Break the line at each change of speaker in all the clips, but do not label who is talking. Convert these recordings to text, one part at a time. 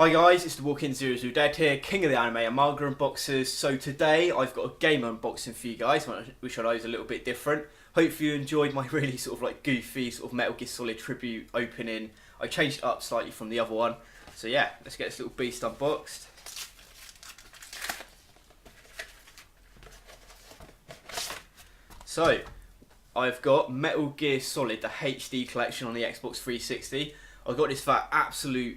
Hi guys, it's the Walk-In Zero Dead here, king of the anime and manga unboxers. So today I've got a game unboxing for you guys, which I know is a little bit different. Hopefully you enjoyed my really sort of like goofy sort of Metal Gear Solid tribute opening. I changed it up slightly from the other one. So yeah, let's get this little beast unboxed. So, I've got Metal Gear Solid, the HD collection on the Xbox 360. I got this for an absolute,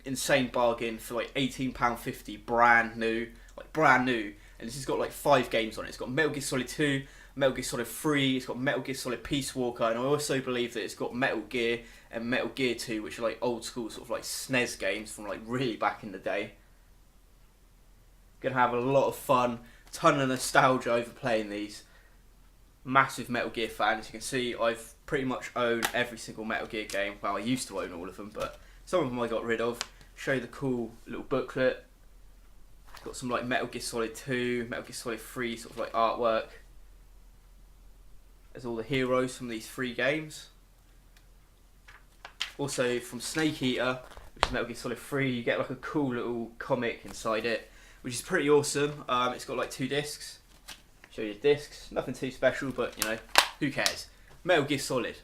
insane bargain for like £18.50, brand new. And this has got like 5 games on it. It's got Metal Gear Solid 2, Metal Gear Solid 3, it's got Metal Gear Solid Peace Walker, and I also believe that it's got Metal Gear and Metal Gear 2, which are like old school sort of like SNES games from like really back in the day. Gonna have a lot of fun, ton of nostalgia over playing these. Massive Metal Gear fan. As you can see, I've pretty much owned every single Metal Gear game. Well, I used to own all of them, but some of them I got rid of. Show you the cool little booklet. It's got some like Metal Gear Solid 2, Metal Gear Solid 3 sort of like artwork. There's all the heroes from these 3 games. Also from Snake Eater, which is Metal Gear Solid 3, you get like a cool little comic inside it, which is pretty awesome. It's got like 2 discs. Show you the discs, nothing too special, but who cares? Metal Gear Solid.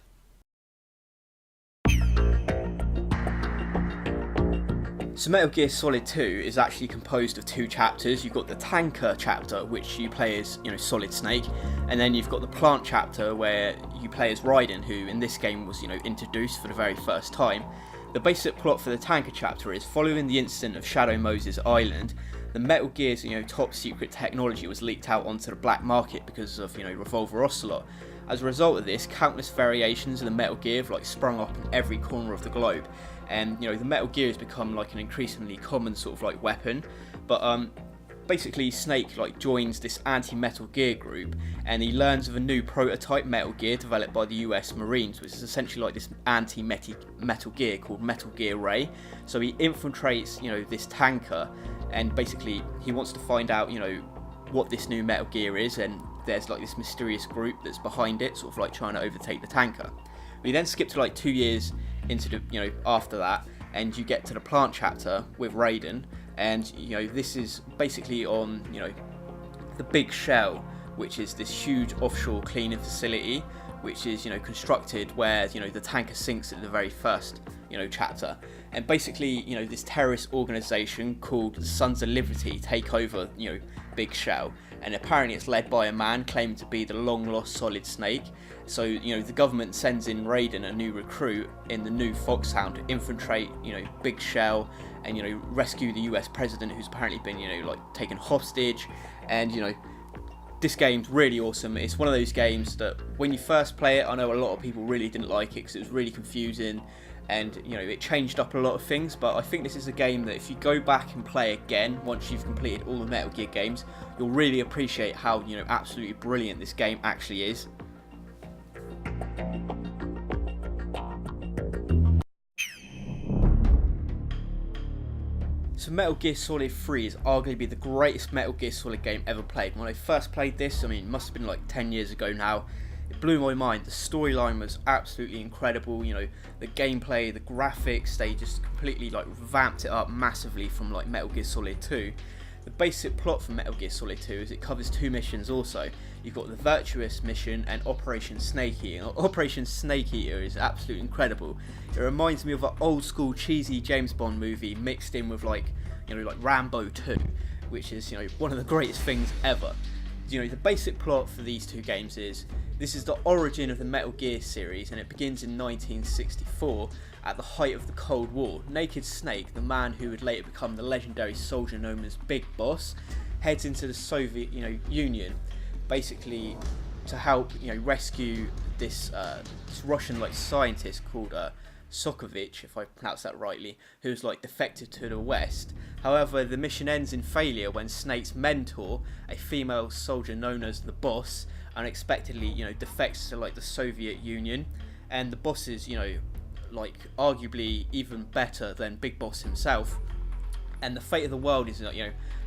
So Metal Gear Solid 2 is actually composed of 2 chapters. You've got the tanker chapter, which you play as Solid Snake, and then you've got the plant chapter where you play as Raiden, who in this game was introduced for the very first time. The basic plot for the tanker chapter is, following the incident of Shadow Moses Island, the Metal Gear's top secret technology was leaked out onto the black market because of Revolver Ocelot. As a result of this, countless variations of the Metal Gear have sprung up in every corner of the globe, and the Metal Gear has become like an increasingly common sort of like weapon. But basically Snake joins this anti-Metal Gear group, and he learns of a new prototype Metal Gear developed by the US Marines, which is essentially like this anti-Metal Gear called Metal Gear Ray. So he infiltrates this tanker, and basically he wants to find out what this new Metal Gear is, and there's like this mysterious group that's behind it, sort of like trying to overtake the tanker. We then skip to like 2 years into the after that, and you get to the plant chapter with Raiden, and this is basically on the Big Shell, which is this huge offshore cleaning facility, which is constructed where the tanker sinks at the very first chapter. And basically this terrorist organisation called Sons of Liberty take over Big Shell, and apparently it's led by a man claiming to be the long lost Solid Snake. So the government sends in Raiden, a new recruit in the new Foxhound, to infiltrate Big Shell and rescue the US president, who's apparently been taken hostage. And this game's really awesome. It's one of those games that when you first play it, I know a lot of people really didn't like it because it was really confusing, and it changed up a lot of things. But I think this is a game that if you go back and play again once you've completed all the Metal Gear games, you'll really appreciate how absolutely brilliant this game actually is. So Metal Gear Solid 3 is arguably the greatest Metal Gear Solid game ever played. When I first played this, it must have been like 10 years ago now, it blew my mind. The storyline was absolutely incredible, the gameplay, the graphics, they just completely vamped it up massively from Metal Gear Solid 2. The basic plot for Metal Gear Solid 2 is it covers 2 missions also. You've got the Virtuous mission and Operation Snake Eater. Operation Snake Eater is absolutely incredible. It reminds me of an old school cheesy James Bond movie mixed in with like Rambo 2, which is one of the greatest things ever. The basic plot for these 2 games is, this is the origin of the Metal Gear series, and it begins in 1964 at the height of the Cold War. Naked Snake, the man who would later become the legendary soldier known as Big Boss, heads into the Soviet Union, basically to help rescue this Russian scientist called Sokovich, if I pronounce that rightly, who's defected to the West. However, the mission ends in failure when Snake's mentor, a female soldier known as the Boss, unexpectedly defects to the Soviet Union, and the Boss is arguably even better than Big Boss himself, and the fate of the world is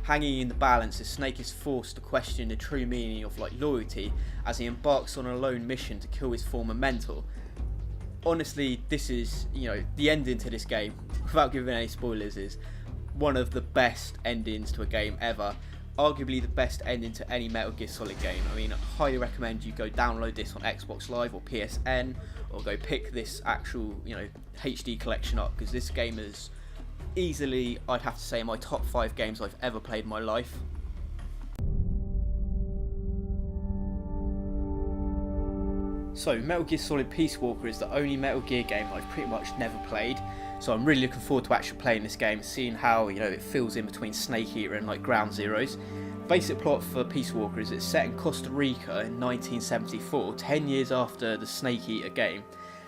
hanging in the balance as Snake is forced to question the true meaning of loyalty as he embarks on a lone mission to kill his former mentor. Honestly, this is the ending to this game, without giving any spoilers, is one of the best endings to a game ever. Arguably the best ending to any Metal Gear Solid game. I mean, I highly recommend you go download this on Xbox Live or PSN, or go pick this actual, HD collection up, because this game is easily, I'd have to say, my top 5 games I've ever played in my life. So, Metal Gear Solid Peace Walker is the only Metal Gear game I've pretty much never played, so I'm really looking forward to actually playing this game, seeing how, it fills in between Snake Eater and Ground Zeroes. Basic plot for Peace Walker is it's set in Costa Rica in 1974, 10 years after the Snake Eater game.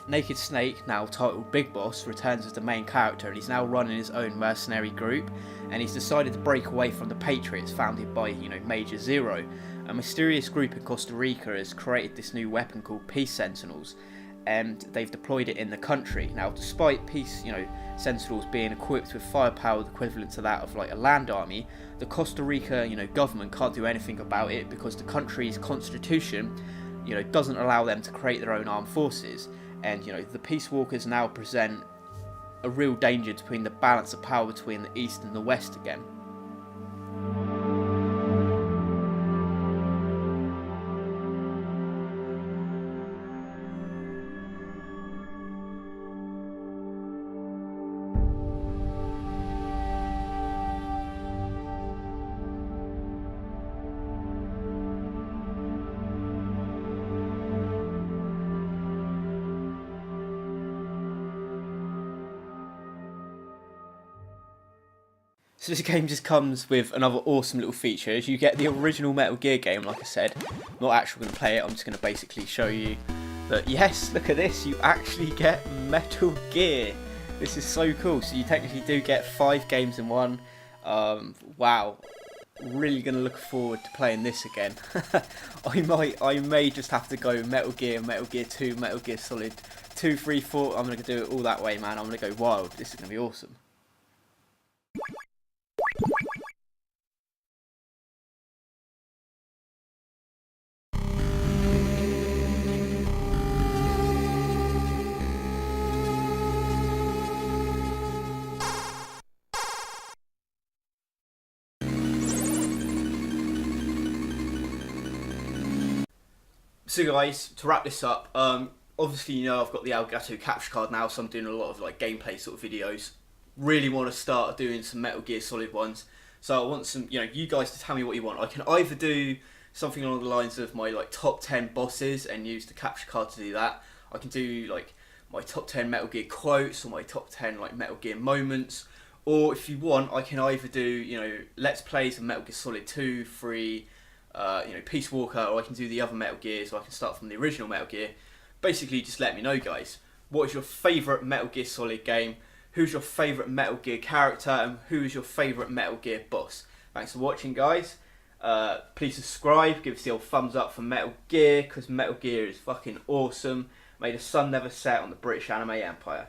Naked Snake, now titled Big Boss, returns as the main character, and he's now running his own mercenary group, and he's decided to break away from the Patriots founded by, Major Zero. A mysterious group in Costa Rica has created this new weapon called Peace Sentinels, and they've deployed it in the country. Now, despite Peace, Sentinels being equipped with firepower equivalent to that of a land army, the Costa Rica, government can't do anything about it because the country's constitution, doesn't allow them to create their own armed forces. And, the Peace Walkers now present a real danger between the balance of power between the East and the West again. So this game just comes with another awesome little feature. As you get the original Metal Gear game, like I said, I'm not actually going to play it, I'm just going to basically show you that, yes, look at this, you actually get Metal Gear. This is so cool. So you technically do get 5 games in one. Wow, really going to look forward to playing this again. I may just have to go Metal Gear 2, Metal Gear Solid 2, 3, 4. I'm going to do it all that way, man. I'm going to go wild. This is going to be awesome. So guys, to wrap this up, obviously I've got the Elgato capture card now, so I'm doing a lot of gameplay sort of videos. Really want to start doing some Metal Gear Solid ones. So I want some, you guys to tell me what you want. I can either do something along the lines of my top 10 bosses and use the capture card to do that. I can do my top 10 Metal Gear quotes or my top 10 Metal Gear moments. Or if you want, I can either do let's plays of Metal Gear Solid 2, 3. Peace Walker, or I can do the other Metal Gears, or I can start from the original Metal Gear. Basically, just let me know, guys. What is your favourite Metal Gear Solid game? Who's your favourite Metal Gear character? And who is your favourite Metal Gear boss? Thanks for watching, guys. Please subscribe, give us the old thumbs up for Metal Gear, because Metal Gear is fucking awesome. May the sun never set on the British anime empire.